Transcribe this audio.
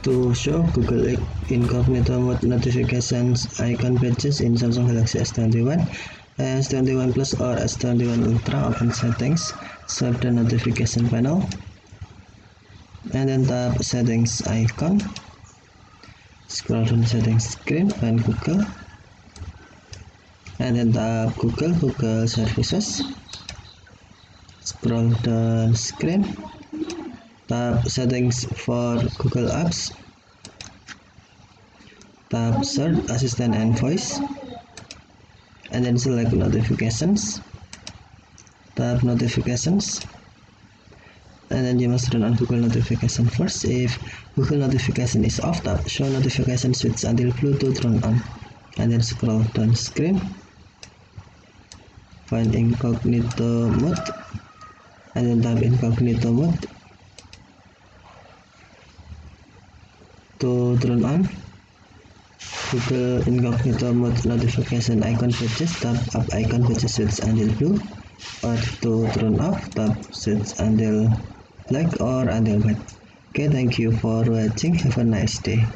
To show Google incognito mode notifications icon pages in Samsung Galaxy S21, S21 Plus or S21 Ultra, open settings, swipe the notification panel, and then tap settings icon, scroll down the settings screen, find Google, and then tap Google services, scroll down screen, tap settings for Google apps, tap search assistant and voice, and then select notifications, tap notifications, and then you must turn on Google notification first. If Google notification is off, tap show notification switch until blue to turn on, and then scroll down screen, find incognito mode, and then tap incognito mode. To turn on Google incognito mode notification icon pages, tap up icon pages switch until blue, or to turn off, tap switch until black or until white. Okay, thank you for watching. Have a nice day.